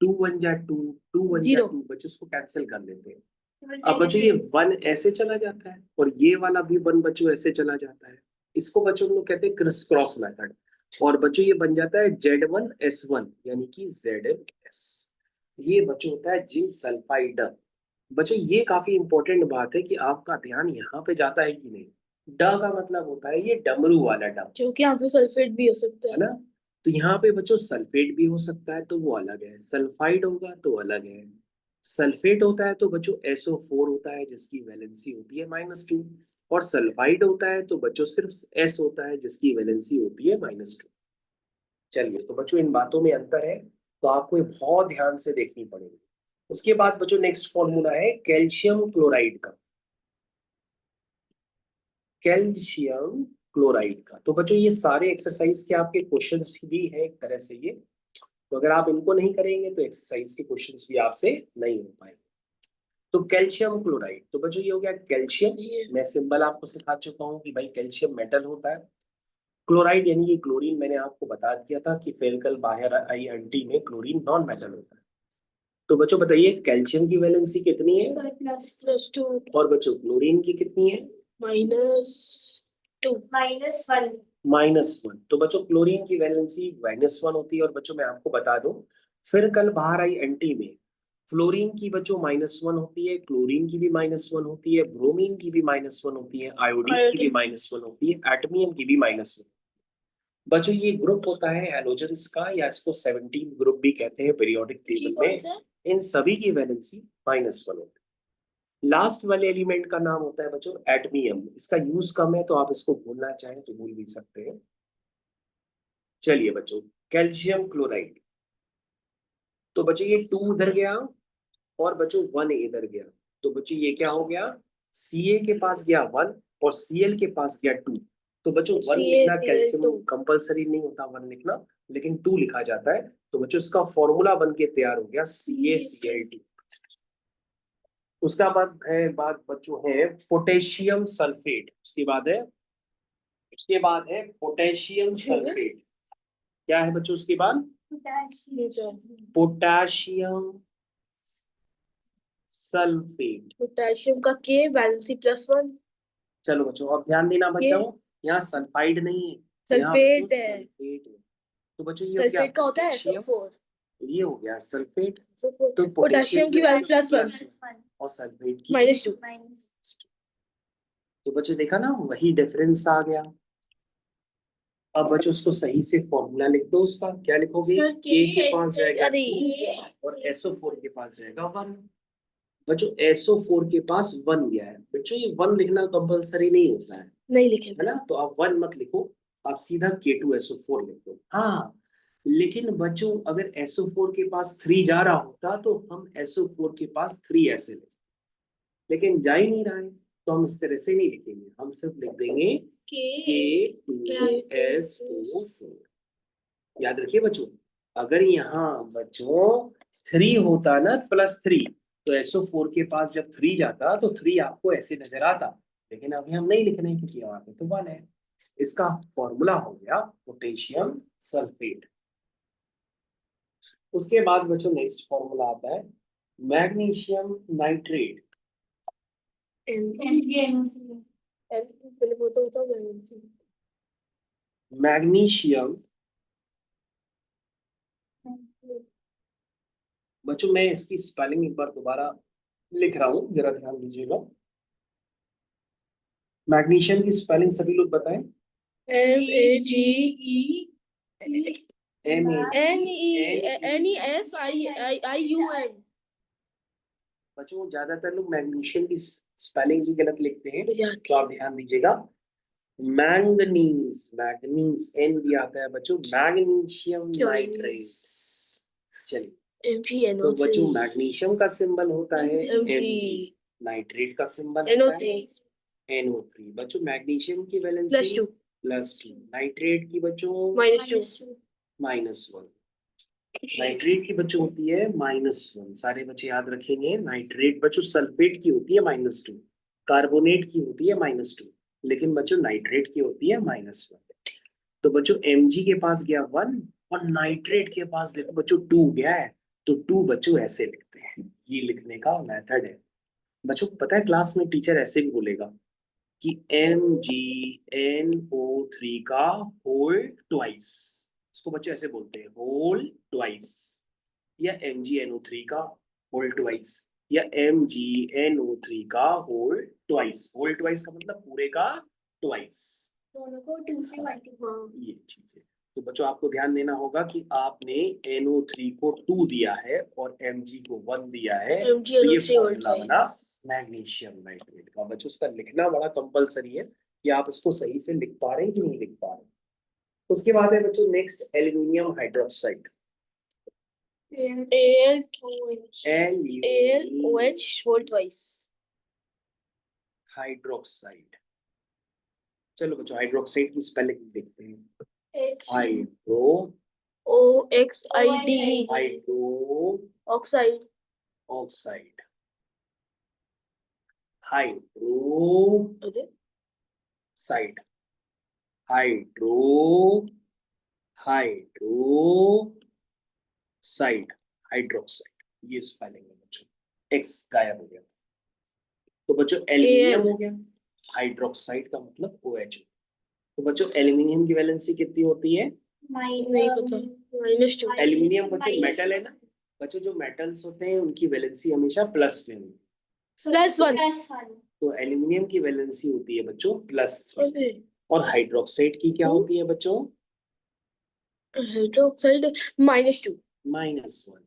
2 1 जा 2, 2 1 जा 2, बच्चों इसको कैंसिल कर लेते हैं। अब बच्चों ये 1 ऐसे चला जाता है और ये वाला भी 1 बच्चों ऐसे चला जाता है। इसको बच्चों हम लोग कहते हैं क्रिस क्रॉस मेथड। और बच्चों ये बन जाता है Z1S1, यानी कि ZnS। ये बच्चों होता है जिंक सल्फाइड। बच्चों ये काफी इंपॉर्टेंट बात है कि आपका ध्यान यहाँ पे जाता है कि नहीं। ड का मतलब होता है ये डमरू वाला ड, क्योंकि यहाँ पे सल्फेट भी हो सकता है ना। तो यहाँ पे बच्चों सल्फेट भी हो सकता है तो वो अलग है, सल्फाइड होगा तो अलग है। सल्फेट होता है तो बच्चों SO4 होता है जिसकी वैलेंसी होती है -2, और सल्फाइड होता है तो बच्चों सिर्फ S होता है जिसकी वैलेंसी होती है -2। चलिए, तो बच्चों इन बातों में अंतर है, तो आपको ये बहुत ध्यान से देखनी पड़ेगी। उसके बाद बच्चों नेक्स्ट फॉर्मूला है कैल्शियम क्लोराइड का। कैल्शियम क्लोराइड का, तो बच्चों ये सारे एक्सरसाइज के आपके क्वेश्चंस भी है एक तरह से ये। तो अगर आप इनको नहीं करेंगे तो एक्सरसाइज के क्वेश्चंस भी आपसे नहीं हो पाएंगे। तो कैल्शियम क्लोराइड, तो बच्चों ये हो गया कैल्शियम। मैं सिंबल आपको सिखा चुका हूँ कि भाई कैल्शियम मेटल होता है। क्लोराइड यानी कि क्लोरीन, मैंने आपको बता दिया था कि फेरिकल बाहर आई एंटी में क्लोरीन नॉन मेटल होता है। तो बच्चों बताइए कैल्शियम की वैलेंसी कितनी है, +2 और बच्चों क्लोरीन की कितनी है, -2 -1 -1। तो बच्चों क्लोरीन की वैलेंसी -1 होती है। और बच्चों मैं आपको बता दूं, फिर कल बाहर आई एंटी में फ्लोरीन की बच्चों -1 होती है, क्लोरीन की भी -1 होती है, ब्रोमीन की भी -1 होती है, आयोडीन की भी -1 होती है, एटमियम की भी -1। बच्चों ये ग्रुप होता है हैलोजेंस का, या इसको 17 ग्रुप भी कहते हैं पीरियोडिक टेबल में। इन सभी की वैलेंसी -1 होती है। लास्ट वाले एलिमेंट का नाम होता है बच्चों एटमियम। इसका यूज कम है तो आप इसको भूलना चाहें तो भूल भी सकते हैं। चलिए बच्चों, कैल्शियम क्लोराइड, तो बच्चों ये 2 उधर गया और बच्चों 1 इधर गया। तो बच्चों ये क्या हो गया, Ca के पास गया 1 और Cl के पास गया 2। तो बच्चों 1 लिखना कैल्शियम कंपलसरी नहीं होता 1 लिखना, लेकिन 2 लिखा जाता है। तो बच्चों इसका फॉर्मूला बन के तैयार हो गया CaCl2। उसका बाद बच्चों है पोटेशियम सल्फेट। उसके बाद है पोटेशियम सल्फेट। क्या है बच्चों उसके बाद, पोटेशियम सल्फेट। पोटेशियम का K वैलेंसी +1। चलो बच्चों अब ध्यान देना बच्चों, यहाँ सल्फाइड नहीं है, यहाँ सल्फेट बच्चों है। सल्फेट है। तो बच्चों ये हो गया सल्फेट का होता है पोटेशियम, SO4। ये हो गया सल्फेट। तो पोटेशियम की वैल्यू +1 और सल्फेट की -2। तो बच्चों देखा ना, वही डिफरेंस आ गया। अब बच्चों उसको सही से फॉर्मूला लिख दो। उसका क्या लिखोगे, K के पास जाएगा 2 और SO4 के पास जाएगा 1। बच्चों SO4 के पास 1 गया है। बच्चों ये 1 लिखना कंपलसरी नहीं होता है, नहीं लिखे है ना। तो आप 1 मत लिखो, आप सीधा K2SO4 लिख दो। हाँ, लेकिन बच्चों अगर SO4 के पास 3 जा रहा होता तो हम SO4 के पास 3 ऐसे लिखते, लेकिन जा ही नहीं रहा है तो हम इस तरह से नहीं लिखेंगे, हम सिर्फ लिख देंगे K2SO4। याद रखिए बच्चों, अगर यहाँ बच्चों 3 होता ना +3, तो SO4 के पास जब 3 जाता तो 3 आपको ऐसे नजर आता, लेकिन अभी हम नहीं लिख रहे हैं क्योंकि यहाँ पे तो 1 है। इसका फॉर्मूला हो गया पोटेशियम सल्फेट। उसके बाद बच्चों नेक्स्ट फॉर्मूला आता है मैग्नीशियम नाइट्रेट। पहले वो तो होता वैलेंसी। मैग्नीशियम, बच्चों मैं इसकी स्पेलिंग एक बार दोबारा लिख रहा हूँ, जरा ध्यान दीजिएगा। मैग्नीशियम की स्पेलिंग सभी लोग बताएं। MAGNESIUM। बच्चों ज्यादातर लोग मैग्नीशियम की स्पेलिंग भी गलत लिखते हैं, तो आप ध्यान दीजिएगा। मैंगनीज, मैग्नीज एन भी आता है बच्चों, मैग्नीशियम नाइट्रेट। चलिए, तो बच्चों मैग्नीशियम का सिंबल होता है Mg, नाइट्रेट का सिंबल होता है NO3। बच्चों मैग्नीशियम की वैलेंसी +2, नाइट्रेट की बच्चों -2। -1, नाइट्रेट की बच्चों होती है -1। सारे बच्चे याद रखेंगे, नाइट्रेट बच्चों सल्फेट की होती है -2, कार्बोनेट की होती है -2, लेकिन बच्चों नाइट्रेट की होती है -1। तो बच्चों Mg के पास गया 1 और नाइट्रेट के पास देखो बच्चों 2 गया है, तो 2 बच्चों ऐसे लिखते हैं। ये लिखने का मेथड है बच्चों। पता है क्लास में टीचर ऐसे भी बोलेगा कि MgNO3 का होल ट्वाइस, इसको बच्चे ऐसे बोलते हैं होल ट्वाइस, या MgNO3 का होल ट्वाइस, या MgNO3 का होल ट्वाइस। होल ट्वाइस का मतलब पूरे का ट्वाइस, दोनों को 2 से मल्टीप्लाई। ये ठीक है। तो बच्चों आपको ध्यान देना होगा कि आपने NO3 को 2 दिया है और Mg को 1 दिया है, तो ये फॉर्मूला बना मैग्नीशियम नाइट्रेट का। बच्चों इसका लिखना बड़ा कंपलसरी है कि आप इसको सही से लिख पा रहे हैं कि नहीं लिख पा रहे। उसके बाद है बच्चों next aluminium hydroxide, AlOH whole twice hydroxide. चलो बच्चों हाइड्रोक्साइड की स्पेलिंग देखते हैं। Hydro OXIDE. Hydro Oxide. Oxide, hydro अरे side, hydro hydro side, hydroxide, ये स्पेलिंग है बच्चों। एक्स गायब हो गया। तो बच्चों एल्यूमिनियम हो गया, हाइड्रोक्साइड का मतलब OH। तो बच्चों एल्यूमिनियम की वैलेंसी कितनी होती है? नहीं पता। -2. एल्यूमिनियम बच्चों मेटल है ना, बच्चों जो मेटल्स होते हैं उनकी वैलेंसी हमेशा प्लस में होती है। +1. तो एल्यूमिनियम की वैलेंसी होती है बच्चों +3, अरे और हाइड्रोक्साइड की क्या होती है बच्चों? हाइड्रोक्साइड -2. -1।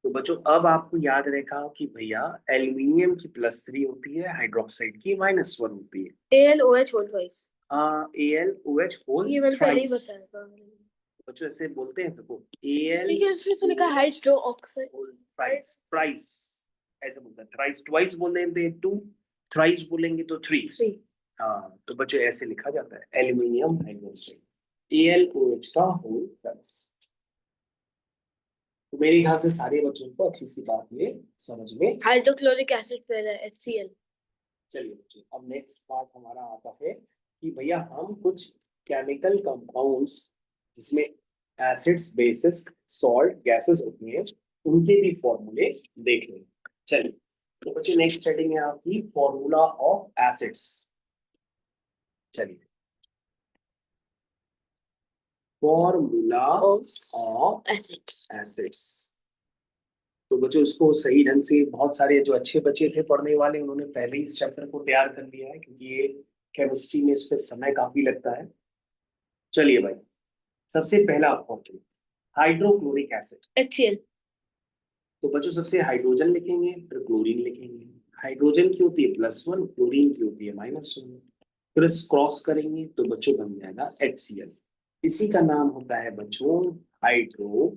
तो बच्चों अब आपको याद रहेगा कि भैया एल्यूमिनियम की +3 होती है, हाइड्रोक्साइड की -1 होती है। AlOH whole twice. हाँ, AlOH होल ये मैंने पहले ही थ्राइस। बताया था. बच्चों ऐसे बोलते हैं देखो, Al देखिए इसमें तो लिखा है हाइड्रोक्साइड. होल थ्राइस, थ्राइस ऐसे बोलते हैं, थ्राइस, ट्वाइस बोलेंगे 2, थ्राइस बोलेंगे तो 3। 3. हाँ, तो बच्चों ऐसे लिखा जाता है एल्यूमिनियम हाइड्रोक्साइड, AlOH का होल थ्राइस। तो मेरे ख्याल से सारे बच्चों को अच्छी सी बात ये समझ में। हाइड्रोक्लोरिक एसिड पहले HCl. चलिए बच्चों, अब नेक्स्ट पार्ट हमारा आता है कि भैया हम कुछ केमिकल कंपाउंड्स जिसमें एसिड्स, बेसिस, सॉल्ट, गैसेस होती हैं, उनके भी फॉर्मूले देख लें। चलिए, तो बच्चों नेक्स्ट हेडिंग है आपकी फॉर्मूला ऑफ एसिड्स। चलिए, फॉर्मूला ऑफ एसिड्स. एसिड्स। तो बच्चों इसको सही ढंग से, बहुत सारे जो अच्छे बच्चे थे पढ़ने वाले उन्होंने पहले ही इस चैप्टर को तैयार कर लिया है, क्योंकि ये केमिस्ट्री में इस पे समय काफी लगता है। चलिए भाई, सबसे पहला फॉर्मूला हाइड्रोक्लोरिक एसिड। HCl. तो बच्चों सबसे हाइड्रोजन लिखेंगे, फिर क्लोरीन लिखेंगे। हाइड्रोजन की होती है +1, क्लोरीन की होती है -1, फिर इस क्रॉस करेंगे तो बच्चों बन जाएगा HCl। इसी का नाम होता है बच्चों हाइड्रो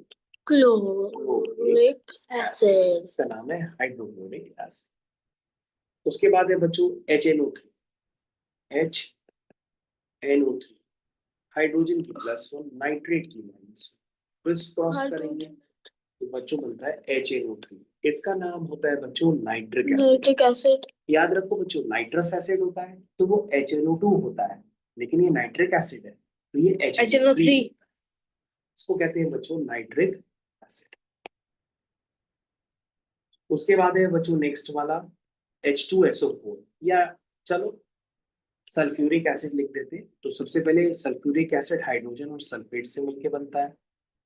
क्लोरिक एसिड. इसका नाम है हाइड्रोक्लोरिक एसिड। उसके बाद है बच्चों HNO3। HNO3 हाइड्रोजन की +1, नाइट्रेट की -1, फिर इस क्रॉस करेंगे तो बच्चों बनता है HNO3। इसका नाम होता है बच्चों नाइट्रिक एसिड। Nitric acid. याद रखो बच्चों, नाइट्रस एसिड होता है तो वो HNO2 होता है, लेकिन ये नाइट्रिक एसिड है तो ये HNO3। HNO3. इसको कहते हैं बच्चों नाइट्रिक एसिड। उसके बाद है बच्चों नेक्स्ट वाला H2SO4, या चलो सल्फ्यूरिक एसिड लिख देते। तो सबसे पहले सल्फ्यूरिक एसिड हाइड्रोजन और सल्फेट से मिलकर बनता है।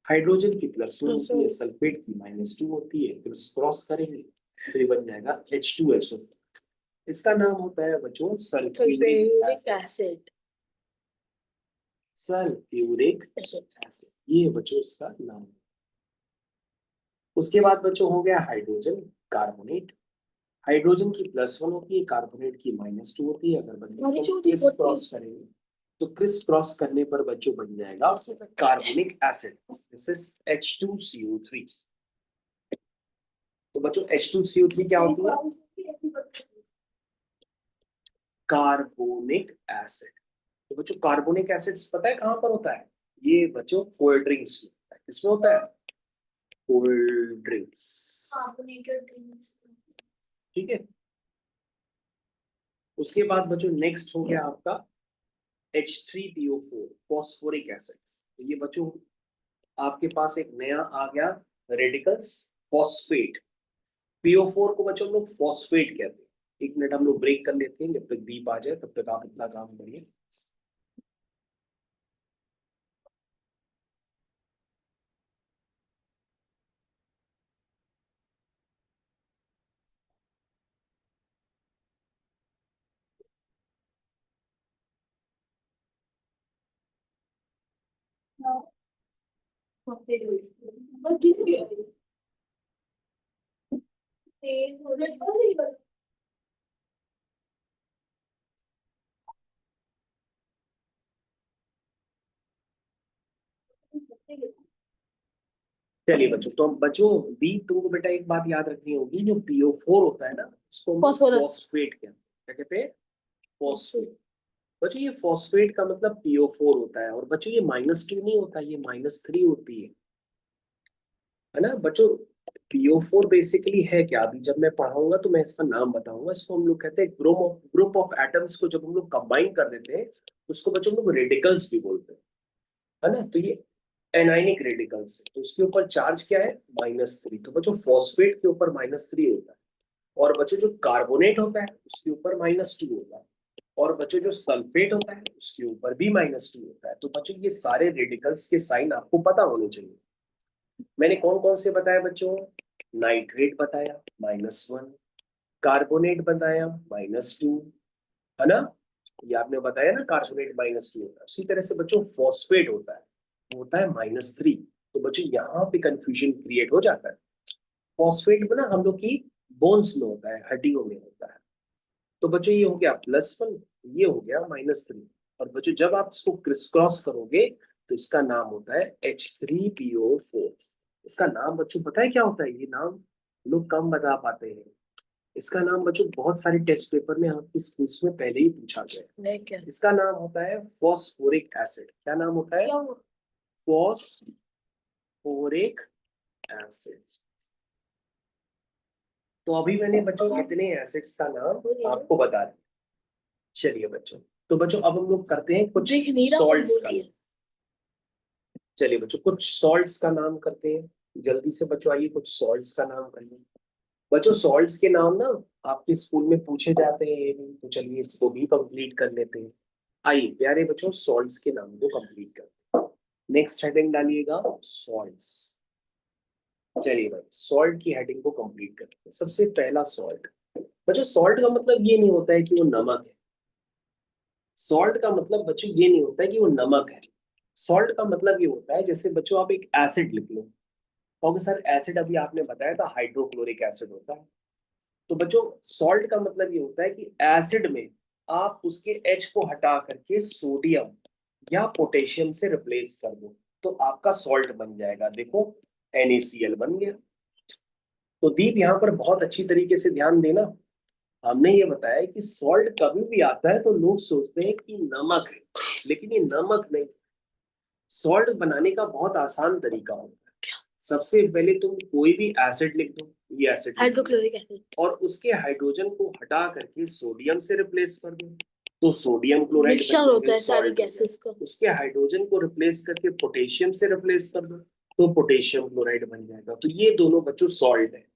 हाइड्रोजन की +1 होती है, सल्फेट की -2 होती है, फिर क्रॉस करेंगे तो ये बन जाएगा H2SO4। इसका नाम होता है बच्चों सल्फ्यूरिक एसिड. सल्फ्यूरिक एसिड, ये बच्चों इसका नाम। उसके बाद बच्चों हो गया हाइड्रोजन कार्बोनेट। हाइड्रोजन की +1 होती है, कार्बोनेट की -2 होती है। अगर बच्चों क्रिस क्रॉस करेंगे तो क्रिस क्रॉस करने पर बच्चों बन जाएगा carbonic acid, this is H2CO3। तो बच्चों H2CO3 क्या होती है? Carbonic acid. तो बच्चों कार्बोनिक एसिड पता है कहां पर होता है? ये बच्चों कोल्ड ड्रिंक्स में होता है। किसमें होता है? Cold drinks, carbonated drinks. ठीक है। उसके बाद बच्चों नेक्स्ट हो गया आपका H3PO4 फॉस्फोरिक एसिड। तो ये बच्चों आपके पास एक नया आ गया रेडिकल्स, फॉस्फेट। PO4 को बच्चों हम लोग फॉस्फेट कहते हैं। 1 मिनट हम लोग ब्रेक कर लेते हैं, जब तक दीप आ जाए तब तक आप इतना काम करिए। चलिए बच्चों, तो बच्चों दी तुमको बेटा एक बात याद रखनी होगी, जो PO4 होता है ना, उसको हम Phosphorus. फॉस्फेट कहते हैं। क्या कहते हैं? फॉस्फेट। बच्चों ये फॉस्फेट का मतलब PO4 होता है, और बच्चों ये -2 नहीं होता, ये -3 होती है ना बच्चों। PO4 बेसिकली है क्या, अभी जब मैं पढ़ाऊंगा तो मैं इसका नाम बताऊंगा। इसको हम लोग कहते हैं ग्रुप ऑफ एटम्स को जब हम लोग कंबाइन कर देते हैं तो उसको बच्चों हम लोग रेडिकल्स भी बोलते हैं, है ना। तो ये एनाइनिक रेडिकल्स है, तो उसके ऊपर चार्ज क्या है, -3। तो बच्चों फॉस्फेट के ऊपर -3 होता है, और बच्चों जो कार्बोनेट होता है उसके ऊपर -2 होता है, और बच्चों जो सल्फेट होता है उसके ऊपर भी -2 होता है। तो बच्चों ये सारे रेडिकल्स के साइन आपको पता होने चाहिए। मैंने कौन कौन से बताया बच्चों, नाइट्रेट बताया -1, कार्बोनेट बताया -2, है ना। ये आपने बताया ना, कार्बोनेट -2 होता है। उसी तरह से बच्चों फॉस्फेट होता है, वो होता है -3। तो बच्चों यहाँ पे कंफ्यूजन क्रिएट हो जाता है। फॉस्फेट में ना हम लोग की बोन्स में होता है, हड्डियों में होता है। तो बच्चों ये हो गया +1, ये हो गया -3। और बच्चों जब आप इसको क्रिस क्रॉस करोगे तो इसका नाम होता है H3PO4। इसका नाम बच्चों पता है क्या होता है, ये नाम लोग कम बता पाते हैं। इसका नाम बच्चों बहुत सारे टेस्ट पेपर में आपके स्कूल्स में पहले ही पूछा गया है। इसका नाम होता है फॉस्फोरिक एसिड। क्या नाम होता है, फॉस्फोरिक एसिड। तो अभी मैंने बच्चों कितने एसिड्स का नाम आपको बता दिया। चलिए बच्चों, तो बच्चों अब हम लोग करते हैं कुछ सॉल्ट्स का। चलिए बच्चों कुछ सॉल्ट्स का नाम करते हैं, जल्दी से बच्चों आइए कुछ सॉल्ट्स का नाम करिए। बच्चों सॉल्ट्स के नाम ना आपके स्कूल में पूछे जाते हैं ये भी, तो चलिए इसको भी कंप्लीट कर लेते हैं। आइए प्यारे बच्चों सॉल्ट्स के नाम को कंप्लीट करते हैं। नेक्स्ट हेडिंग डालिएगा सॉल्ट्स। चलिए भाई सॉल्ट की हेडिंग को कंप्लीट करते हैं। सबसे पहला सॉल्ट। बच्चों सॉल्ट का मतलब ये नहीं होता है कि वो नमक है। सॉल्ट का मतलब बच्चों ये नहीं होता है कि वो नमक है। सॉल्ट का मतलब ये होता है, जैसे बच्चों आप एक एसिड लिख लो, क्योंकि सर एसिड अभी आपने बताया था हाइड्रोक्लोरिक एसिड होता है। तो बच्चों सॉल्ट का मतलब ये होता है कि एसिड में आप उसके H को हटा करके सोडियम या पोटेशियम से रिप्लेस कर दो तो आपका सॉल्ट बन जाएगा। देखो NaCl बन गया। तो दीप यहाँ पर बहुत अच्छी तरीके से ध्यान देना। हमने ये बताया कि सॉल्ट कभी भी आता है तो लोग सोचते हैं कि नमक है, लेकिन ये नमक नहीं। सॉल्ट बनाने का बहुत आसान तरीका होता है। सबसे पहले तुम कोई भी एसिड लिख दो, ये एसिड हाइड्रोक्लोरिक एसिड, और उसके हाइड्रोजन को हटा करके सोडियम से रिप्लेस कर दो तो सोडियम क्लोराइड मिक्सचर होता है सारी गैसेस का। उसके हाइड्रोजन को रिप्लेस करके पोटेशियम से रिप्लेस कर दो तो पोटेशियम क्लोराइड बन जाएगा। तो ये दोनों बच्चों सॉल्ट है।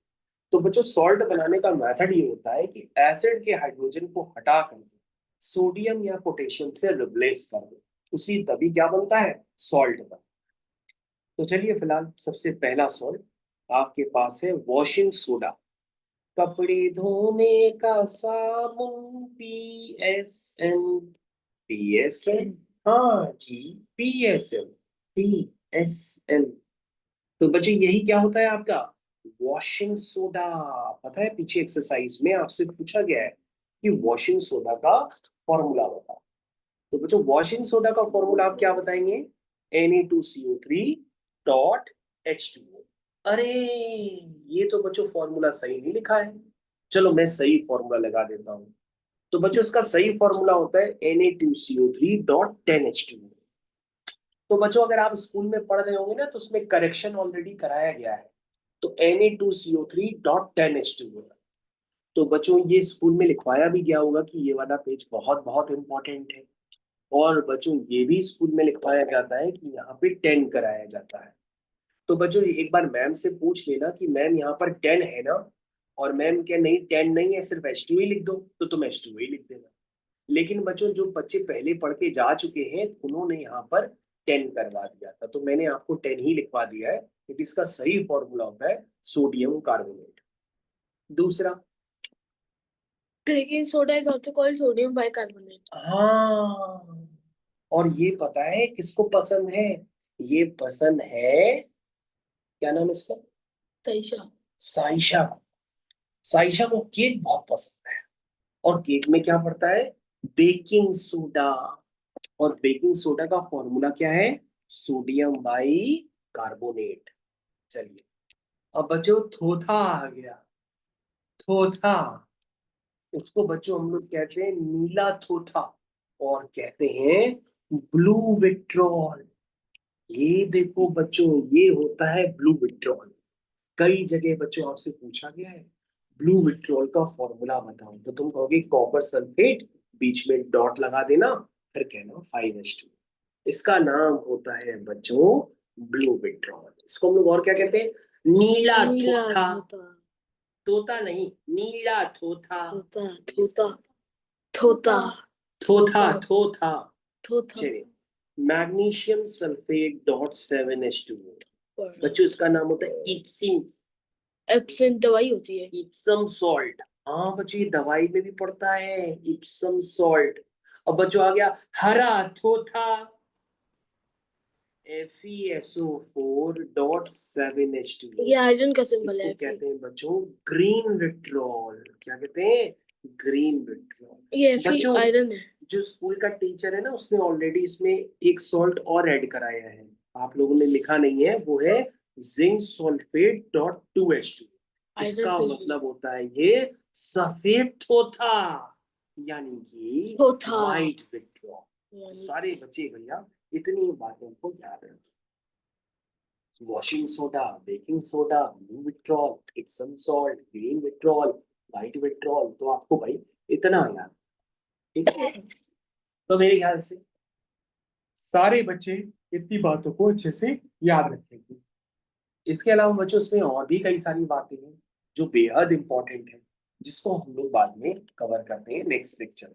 तो बच्चों सॉल्ट बनाने का मेथड ये होता है कि एसिड के हाइड्रोजन को हटा करके सोडियम या पोटेशियम से रिप्लेस कर दो, उसी तभी क्या बनता है, सॉल्ट बनता है। तो चलिए फिलहाल सबसे पहला सॉल्ट आपके पास है वॉशिंग सोडा। कपड़े धोने का साबुन PSN। PSN, हाँ जी, PSN, PSN। तो बच्चे यही क्या होता है आपका, वॉशिंग सोडा। पता है पीछे एक्सरसाइज में आपसे पूछा गया है कि वॉशिंग सोडा का फॉर्मूला बताओ। तो बच्चों वॉशिंग सोडा का फॉर्मूला आप क्या बताएंगे, Na2CO3.H2O। अरे ये तो बच्चों फॉर्मूला सही नहीं लिखा है, चलो मैं सही फॉर्मूला लगा देता हूँ। तो बच्चों इसका सही फॉर्मूला होता है Na2CO3.10H2O। तो बच्चों अगर आप स्कूल में पढ़ रहे होंगे ना तो उसमें करेक्शन ऑलरेडी कराया गया है। तो Na2CO3.10H2O। तो बच्चों ये स्कूल में लिखवाया भी गया होगा कि ये वाला पेज बहुत बहुत इंपॉर्टेंट है। और बच्चों ये भी स्कूल में लिखवाया जाता है कि यहाँ पे 10 कराया जाता है। तो बच्चों एक बार मैम से पूछ लेना कि मैम यहाँ पर 10 है ना, और मैम क्या नहीं 10 नहीं है, सिर्फ H2 ही लिख दो, तो तुम H2 ही लिख देना। लेकिन बच्चों जो बच्चे पहले पढ़ के जा चुके हैं उन्होंने यहाँ पर 10 करवा दिया था, तो मैंने आपको 10 ही लिखवा दिया है क्योंकि इसका सही फॉर्मूला होता है सोडियम कार्बोनेट। दूसरा, baking soda is also called sodium bicarbonate. हाँ, और ये पता है किसको पसंद है, ये पसंद है, क्या नाम है इसका, साइशा। साइशा। साइशा को केक बहुत पसंद है, और केक में क्या पड़ता है, बेकिंग सोडा। और बेकिंग सोडा का फॉर्मूला क्या है, सोडियम बाई कार्बोनेट। चलिए अब बच्चों थोथा आ गया। थोथा, उसको बच्चों हम लोग कहते हैं नीला थोथा। और कहते हैं ब्लू विट्रॉल। ये देखो बच्चों, ये होता है ब्लू विट्रॉल। कई जगह बच्चों आपसे पूछा गया है ब्लू विट्रॉल का फॉर्मूला बताओ, तो तुम कहोगे कॉपर सल्फेट, बीच में डॉट लगा देना, फिर कहना 5H2। इसका नाम होता है बच्चों ब्लू विट्रॉल। इसको हम लोग और क्या कहते हैं? नीला नीला थोथा। थोथा तोता नहीं, नीला थोथा। थोथा थोथा थोथा थोथा थोथा। थोथा चलिए, मैग्नीशियम सल्फेट डॉट 7H2। बच्चों इसका नाम होता है इप्सिम। एब्सेंट दवाई होती है। Epsom salt. हाँ बच्चों, ये दवाई में भी पड़ता है, इप्सम सॉल्ट। अब बच्चों आ गया हरा थोथा, FeSO4.7H2। ये आयरन का सिंबल इसको है कहते हैं बच्चों ग्रीन विट्रॉल। क्या कहते हैं? Green vitriol. ये Fe बच्चों, आयरन है। जो स्कूल का टीचर है ना, उसने ऑलरेडी इसमें एक सॉल्ट और ऐड कराया है, आप लोगों ने लिखा नहीं है, वो है zinc sulphate dot 2H2। Iron इसका के लिए मतलब होता है ये सफेद थोथा, यानी कि थोथा वाइट विट्रॉल। तो यानी सारे बच्चे भैया इतनी बातों को याद रखें। Washing soda, baking soda, blue vitriol, Epsom salt, green vitriol, white vitriol, तो आपको भाई इतना याद, ठीक है? तो मेरे ख्याल से सारे बच्चे इतनी बातों को अच्छे से याद रखेंगे। इसके अलावा बच्चों इसमें और भी कई सारी बातें हैं जो बेहद इंपॉर्टेंट है, जिसको हम लोग बाद में कवर करते हैं नेक्स्ट लेक्चर।